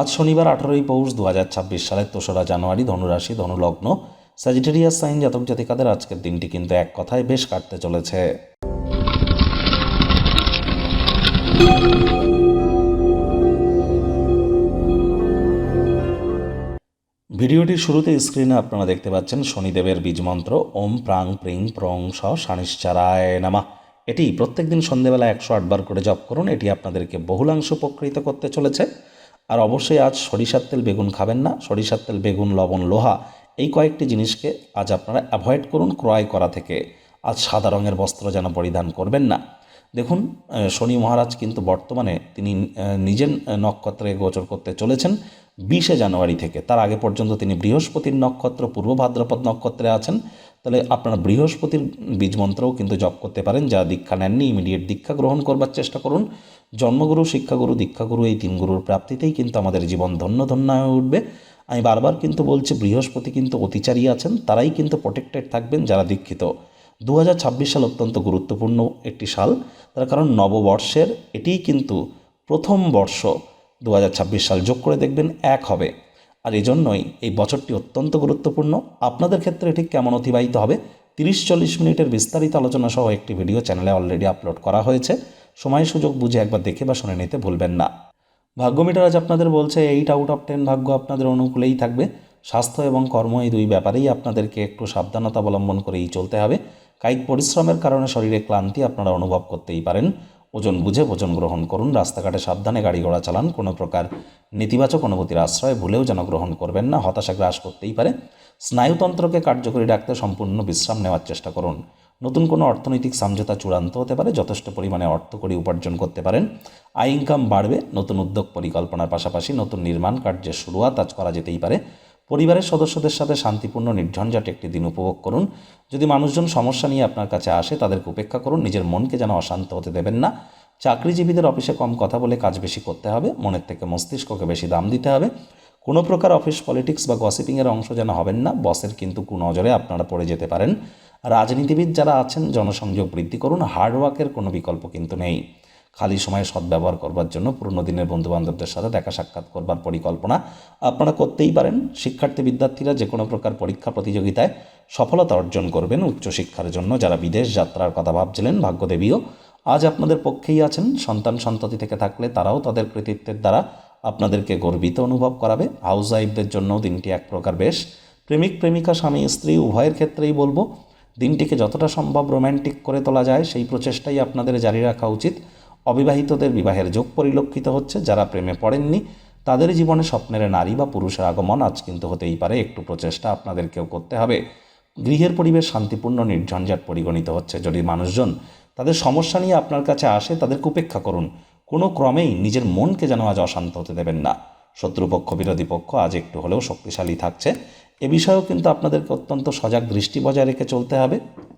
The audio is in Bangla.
আজ শনিবার 18ই পৌষ 2026 সালের 3রা জানুয়ারি, ধনুরাশি, ধনুলগ্ন, স্যাজিটেরিয়াস সাইন জাতক জাতিকাদের আজকের দিনটি কিন্তু এক কথায় বেশ কাটতে চলেছে। ভিডিওটির শুরুতে স্ক্রিনে আপনারা দেখতে পাচ্ছেন শনিদেবের বীজমন্ত্র ওম প্রাং প্রিং প্রং স শানিশ্চারায় নামা। এটি প্রত্যেকদিন সন্ধেবেলা 108 বার করে জপ করুন। এটি আপনাদেরকে বহুলাংশ উপকৃত করতে চলেছে। আর অবশ্যই আজ সরিষার তেল বেগুন খাবেন না। সরিষার তেল বেগুন লবণ লোহা এই কয়েকটি জিনিসকে আজ আপনারা অ্যাভয়েড করুন ক্রয় করা থেকে। আজ সাদা রঙের বস্ত্র যেন পরিধান করবেন না। দেখুন, শনি মহারাজ কিন্তু বর্তমানে তিনি নিজের নক্ষত্রে গোচর করতে চলেছেন 20শে জানুয়ারি থেকে। তার আগে পর্যন্ত তিনি বৃহস্পতির নক্ষত্র পূর্ব ভাদ্রপদ নক্ষত্রে আছেন। তাহলে আপনারা বৃহস্পতির বীজমন্ত্রও কিন্তু জপ করতে পারেন। যা দীক্ষা নেননি ইমিডিয়েট দীক্ষা গ্রহণ করবার চেষ্টা করুন। জন্মগুরু, শিক্ষাগুরু, দীক্ষাগুরু এই 3 গুরুর প্রাপ্তিতেই কিন্তু আমাদের জীবন ধন্য ধন্য হয়ে উঠবে। আমি বারবার কিন্তু বলছি, বৃহস্পতি কিন্তু অতিচারী আছেন, তারাই কিন্তু প্রোটেক্টেড থাকবেন যারা দীক্ষিত। 2026 সাল অত্যন্ত গুরুত্বপূর্ণ একটি সাল, তার কারণ নববর্ষের এটিই কিন্তু প্রথম বর্ষ। 2026 সাল যোগ করে দেখবেন 1 হবে। আর এজন্যই এই বছরটি অত্যন্ত গুরুত্বপূর্ণ। আপনাদের ক্ষেত্রে ঠিক কেমন অতিবাহিত হবে 30-40 মিনিটের বিস্তারিত আলোচনা সহ একটি ভিডিও চ্যানেলে অলরেডি আপলোড করা হয়েছে। সময় সুযোগ বুঝে একবার দেখে বা শুনে নিতে ভুলবেন না। ভাগ্য মিটার আজ আপনাদের বলছে 8 আউট অফ 10 ভাগ্য আপনাদের অনুকূলেই থাকবে। স্বাস্থ্য এবং কর্ম এই দুই ব্যাপারেই আপনাদেরকে একটু সাবধানতা অবলম্বন করেই চলতে হবে। কায়িক পরিশ্রমের কারণে শরীরে ক্লান্তি আপনারা অনুভব করতেই পারেন। ওজন বুঝে ভোজন গ্রহণ করুন। রাস্তাঘাটে সাবধানে গাড়ি ঘোড়া চালান। কোনো প্রকার নেতিবাচক অনুভূতির আশ্রয় ভুলেও যেন গ্রহণ করবেন না, হতাশা গ্রাস করতেই পারে। স্নায়ুতন্ত্রকে কার্যকরী রাখতে সম্পূর্ণ বিশ্রাম নেওয়ার চেষ্টা করুন। নতুন কোনো অর্থনৈতিক সমঝোতা চূড়ান্ত হতে পারে। যথেষ্ট পরিমাণে অর্থকরী উপার্জন করতে পারেন। আয় ইনকাম বাড়বে। নতুন উদ্যোগ পরিকল্পনার পাশাপাশি নতুন নির্মাণ কার্যের শুরুয়াত আজ করা যেতেই পারে। পরিবারের সদস্যদের সাথে শান্তিপূর্ণ নির্ঝঞ্ঝাট একটি দিন উপভোগ করুন। যদি মানুষজন সমস্যা নিয়ে আপনার কাছে আসে তাদেরকে উপেক্ষা করুন। নিজের মনকে যেন অশান্ত হতে দেবেন না। চাকরিজীবীদের অফিসে কম কথা বলে কাজ বেশি করতে হবে। মনের থেকে মস্তিষ্ককে বেশি দাম দিতে হবে। কোনো প্রকার অফিস পলিটিক্স বা গসিপিংয়ের অংশ যেন হবেন না। বসের কিন্তু কুনজরে আপনারা পড়ে যেতে পারেন। রাজনীতিবিদ যারা আছেন জনসংযোগ বৃদ্ধি করুন। হার্ডওয়ার্কের কোনো বিকল্প কিন্তু নেই। খালি সময়ে সদ্ব্যবহার করবার জন্য পুরনো দিনের বন্ধুবান্ধবদের সাথে দেখা সাক্ষাৎ করবার পরিকল্পনা আপনারা করতেই পারেন। শিক্ষার্থী বিদ্যার্থীরা যে কোনো প্রকার পরীক্ষা প্রতিযোগিতায় সফলতা অর্জন করবেন। উচ্চশিক্ষার জন্য যারা বিদেশ যাত্রার কথা ভাবছিলেন, ভাগ্যদেবীও আজ আপনাদের পক্ষেই আছেন। সন্তান সন্ততি থেকে থাকলে তারাও তাদের কৃতিত্বের দ্বারা আপনাদেরকে গর্বিত অনুভব করাবে। হাউস ওয়াইফদের জন্য দিনটি এক প্রকার বেশ। প্রেমিক প্রেমিকা, স্বামী স্ত্রী উভয়ের ক্ষেত্রেই বলবো দিনটিকে যতটা সম্ভব রোম্যান্টিক করে তোলা যায় সেই প্রচেষ্টাই আপনাদের জারি রাখা উচিত। অবিবাহিতদের বিবাহের যোগ পরিলক্ষিত হচ্ছে। যারা প্রেমে পড়েননি তাদের জীবনে স্বপ্নের নারী বা পুরুষের আগমন আজ কিন্তু হতেই পারে। একটু প্রচেষ্টা আপনাদেরকেও করতে হবে। গৃহের পরিবেশ শান্তিপূর্ণ নির্ঝঞ্ঝাট পরিগণিত হচ্ছে। যদি মানুষজন তাদের সমস্যা নিয়ে আপনার কাছে আসে তাদেরকে উপেক্ষা করুন। কোনো ক্রমেই নিজের মনকে যেন আজ অশান্ত হতে দেবেন না। শত্রুপক্ষ বিরোধী পক্ষ আজ একটু হলেও শক্তিশালী থাকছে। এ বিষয়েও কিন্তু আপনাদেরকে অত্যন্ত সজাগ দৃষ্টি বজায় রেখে চলতে হবে।